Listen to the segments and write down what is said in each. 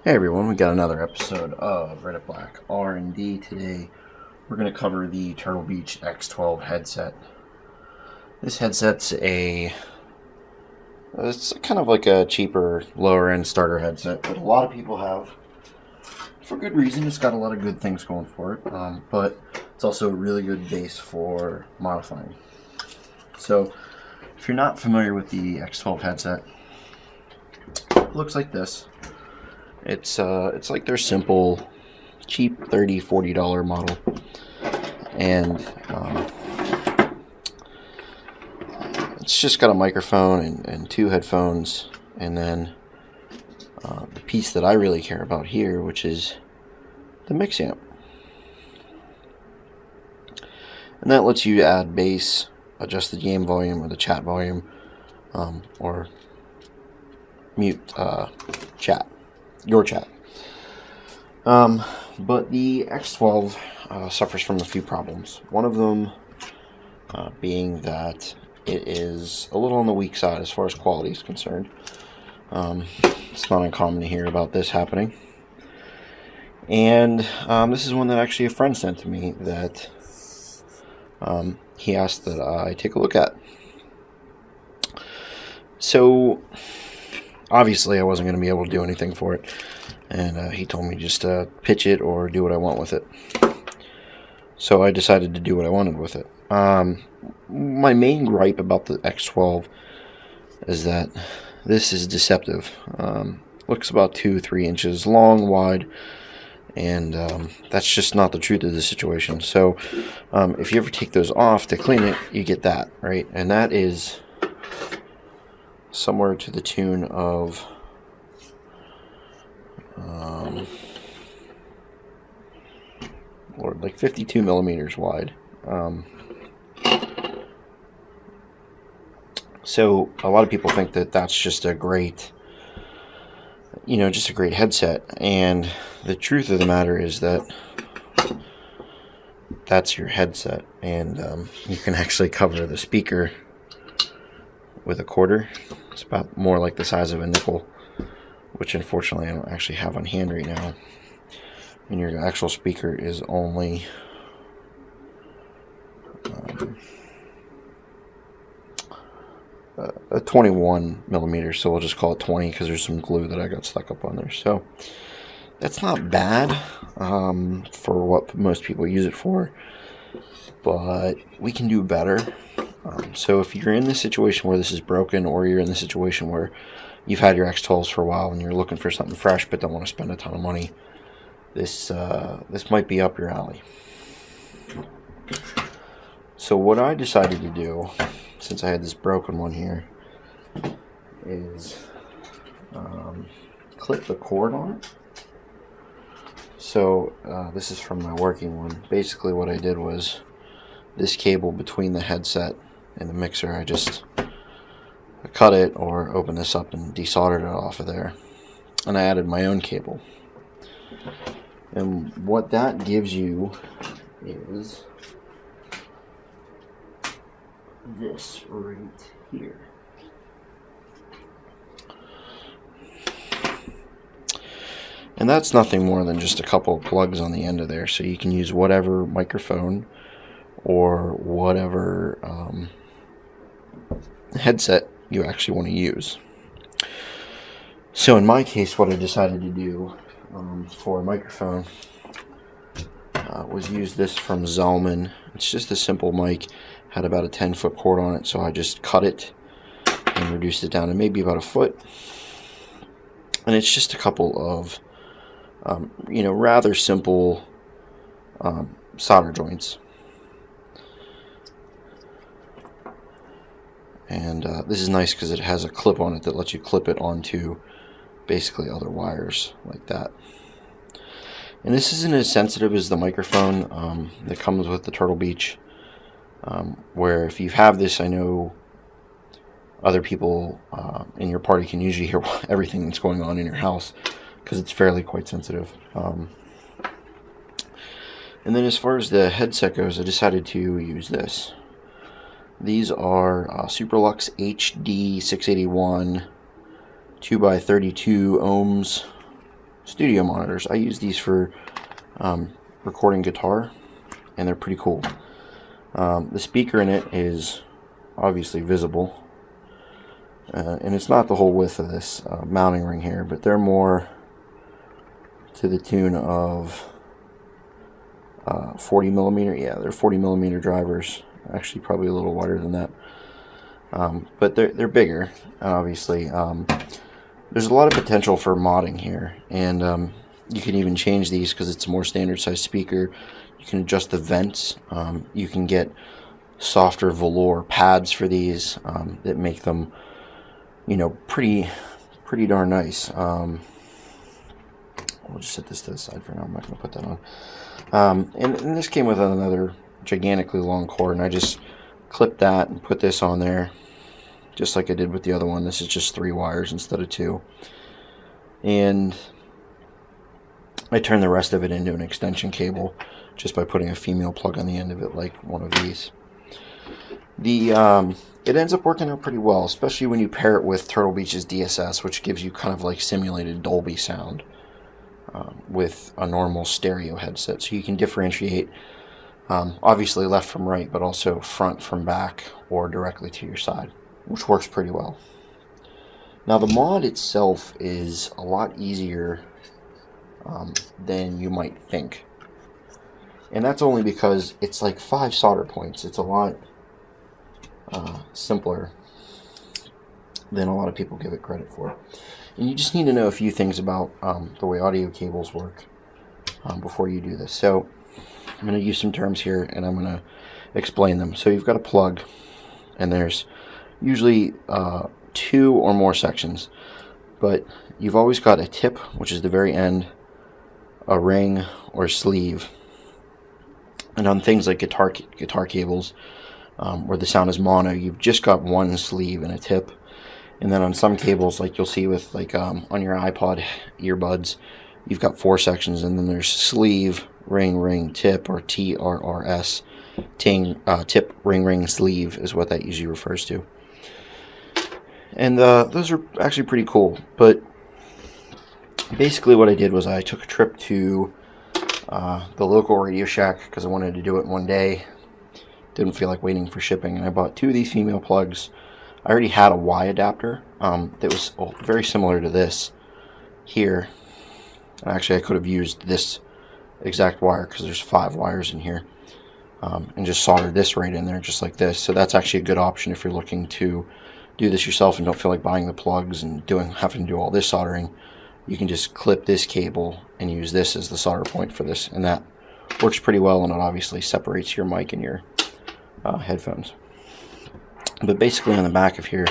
Hey everyone, we got another episode of Red Black R&D. Today we're going to cover the Turtle Beach X12 headset. This headset's it's kind of like a cheaper, lower end starter headset that a lot of people have. For good reason, it's got a lot of good things going for it, but it's also a really good base for modifying. So if you're not familiar with the X12 headset, it looks like this. It's like their simple, cheap $30-$40 model, and it's just got a microphone and two headphones, and then the piece that I really care about here, which is the mix amp, and that lets you add bass, adjust the game volume or the chat volume, or mute your chat. But the X12 suffers from a few problems. One of them being that it is a little on the weak side as far as quality is concerned. It's not uncommon to hear about this happening. And this is one that actually a friend sent to me that he asked that I take a look at. So obviously I wasn't going to be able to do anything for it, and he told me just to pitch it or do what I want with it. So I decided to do what I wanted with it. My main gripe about the X12 is that this is deceptive. Looks about 2-3 inches long, wide, and that's just not the truth of the situation. So if you ever take those off to clean it, you get that, right? And that is somewhere to the tune of like 52 millimeters wide. So a lot of people think that that's just a great, just a great headset, and the truth of the matter is that that's your headset, and you can actually cover the speaker with a quarter. It's about more like the size of a nickel, which unfortunately I don't actually have on hand right now. And your actual speaker is only a 21 millimeters, so we'll just call it 20 because there's some glue that I got stuck up on there. So that's not bad for what most people use it for, but we can do better. So if you're in the situation where this is broken, or you're in the situation where you've had your X12s for a while and you're looking for something fresh but don't want to spend a ton of money, this might be up your alley. So what I decided to do, since I had this broken one here, is clip the cord on it. So this is from my working one. Basically what I did was, this cable between the headset and the mixer, I just cut it or opened this up and desoldered it off of there, and I added my own cable. And what that gives you is this right here. And that's nothing more than just a couple of plugs on the end of there, so you can use whatever microphone or whatever headset you actually want to use. So in my case, what I decided to do for a microphone was use this from Zellman. It's just a simple mic, had about a 10-foot cord on it, so I just cut it and reduced it down to maybe about a foot. And it's just a couple of rather simple solder joints. And this is nice because it has a clip on it that lets you clip it onto basically other wires like that. And this isn't as sensitive as the microphone that comes with the Turtle Beach, where if you have this, I know other people in your party can usually hear everything that's going on in your house because it's fairly quite sensitive. And then as far as the headset goes, I decided to use this. These are Superlux HD 681 2x32 ohms studio monitors. I use these for recording guitar, and they're pretty cool. The speaker in it is obviously visible, and it's not the whole width of this mounting ring here, but they're more to the tune of 40 millimeter. Yeah, they're 40 millimeter drivers. Actually, probably a little wider than that. But they're bigger, obviously. There's a lot of potential for modding here, and you can even change these because it's a more standard size speaker. You can adjust the vents. You can get softer velour pads for these that make them, you know, pretty darn nice. We'll just set this to the side for now. I'm not going to put that on. And this came with another gigantically long cord, and I just clipped that and put this on there, just like I did with the other one. This is just 3 wires instead of 2. And I turned the rest of it into an extension cable just by putting a female plug on the end of it, like one of these. It ends up working out pretty well, especially when you pair it with Turtle Beach's DSS, which gives you kind of like simulated Dolby sound with a normal stereo headset. So you can differentiate obviously left from right, but also front from back or directly to your side, which works pretty well. Now the mod itself is a lot easier than you might think, and that's only because it's like 5 solder points. It's a lot simpler than a lot of people give it credit for. And you just need to know a few things about the way audio cables work before you do this. So I'm going to use some terms here, and I'm going to explain them. So you've got a plug, and there's usually 2 or more sections, but you've always got a tip, which is the very end, a ring or sleeve. And on things like guitar cables, where the sound is mono, you've just got 1 sleeve and a tip. And then on some cables, like you'll see with like on your iPod earbuds, you've got 4 sections, and then there's sleeve, ring, tip, or TRRS. Tip, ring, sleeve is what that usually refers to. And those are actually pretty cool. But basically what I did was I took a trip to the local Radio Shack because I wanted to do it one day. Didn't feel like waiting for shipping, and I bought 2 of these female plugs. I already had a Y adapter that was very similar to this here. Actually, I could have used this exact wire because there's 5 wires in here, and just soldered this right in there just like this. So that's actually a good option if you're looking to do this yourself and don't feel like buying the plugs and having to do all this soldering. You can just clip this cable and use this as the solder point for this, and that works pretty well, and it obviously separates your mic and your headphones. But basically on the back of here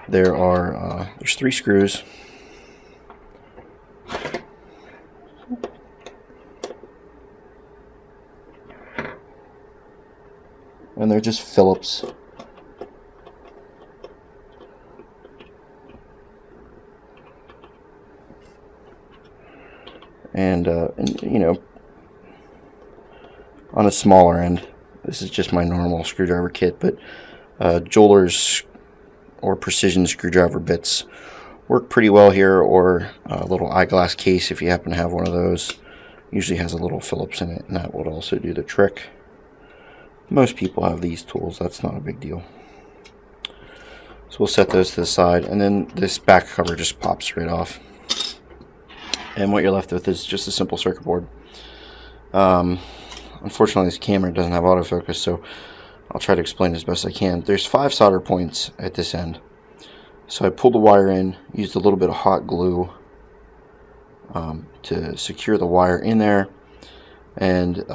there's 3 screws, and they're just Phillips. And you know, on a smaller end, this is just my normal screwdriver kit, but Joeller's or precision screwdriver bits work pretty well here, or a little eyeglass case if you happen to have one of those. Usually has a little Phillips in it, and that would also do the trick. Most people have these tools, that's not a big deal. So we'll set those to the side, and then this back cover just pops right off. And what you're left with is just a simple circuit board. Unfortunately, this camera doesn't have autofocus, so I'll try to explain as best I can. There's 5 solder points at this end. So I pulled the wire in, used a little bit of hot glue to secure the wire in there. And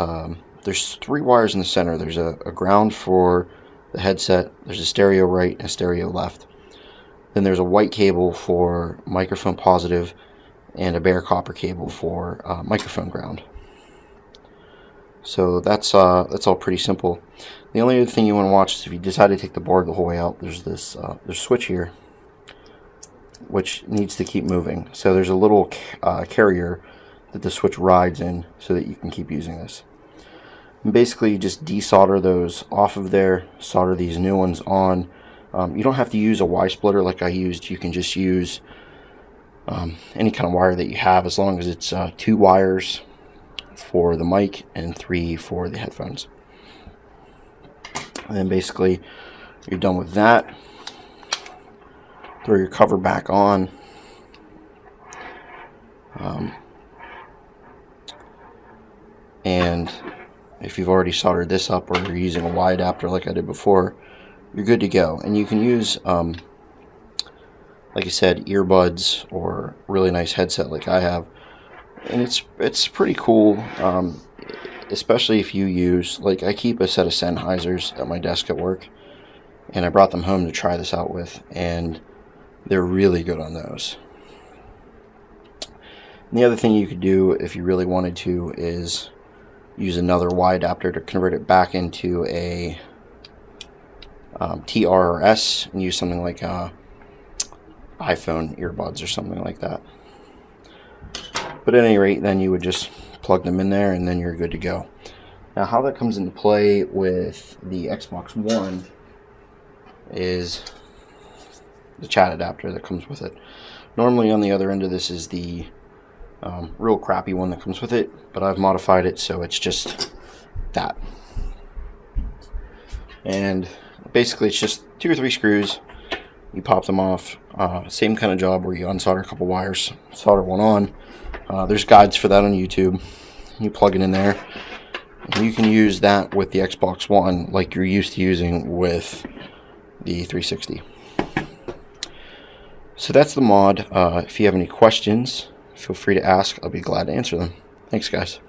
there's 3 wires in the center. There's a ground for the headset, there's a stereo right and a stereo left. Then there's a white cable for microphone positive, and a bare copper cable for microphone ground. So that's all pretty simple. The only other thing you want to watch is if you decide to take the board the whole way out, there's this switch here, which needs to keep moving. So there's a little carrier that the switch rides in so that you can keep using this. And basically, you just desolder those off of there, solder these new ones on. You don't have to use a Y splitter like I used. You can just use any kind of wire that you have, as long as it's 2 wires for the mic and 3 for the headphones. And then basically you're done with that. Throw your cover back on. And if you've already soldered this up, or you're using a Y adapter like I did before, you're good to go. And you can use, like I said, earbuds or really nice headset like I have. And it's pretty cool, especially if you use, like, I keep a set of Sennheisers at my desk at work, and I brought them home to try this out with, and they're really good on those. And the other thing you could do if you really wanted to is use another Y adapter to convert it back into a TR or S, and use something like iPhone earbuds or something like that. But at any rate, then you would just plug them in there, and then you're good to go. Now, how that comes into play with the Xbox One is the chat adapter that comes with it. Normally on the other end of this is the real crappy one that comes with it, but I've modified it so it's just that. And basically it's just 2 or 3 screws. You pop them off. Same kind of job where you unsolder a couple wires, solder one on. There's guides for that on YouTube. You plug it in there, and you can use that with the Xbox One like you're used to using with the 360. So that's the mod. If you have any questions, feel free to ask. I'll be glad to answer them. Thanks, guys.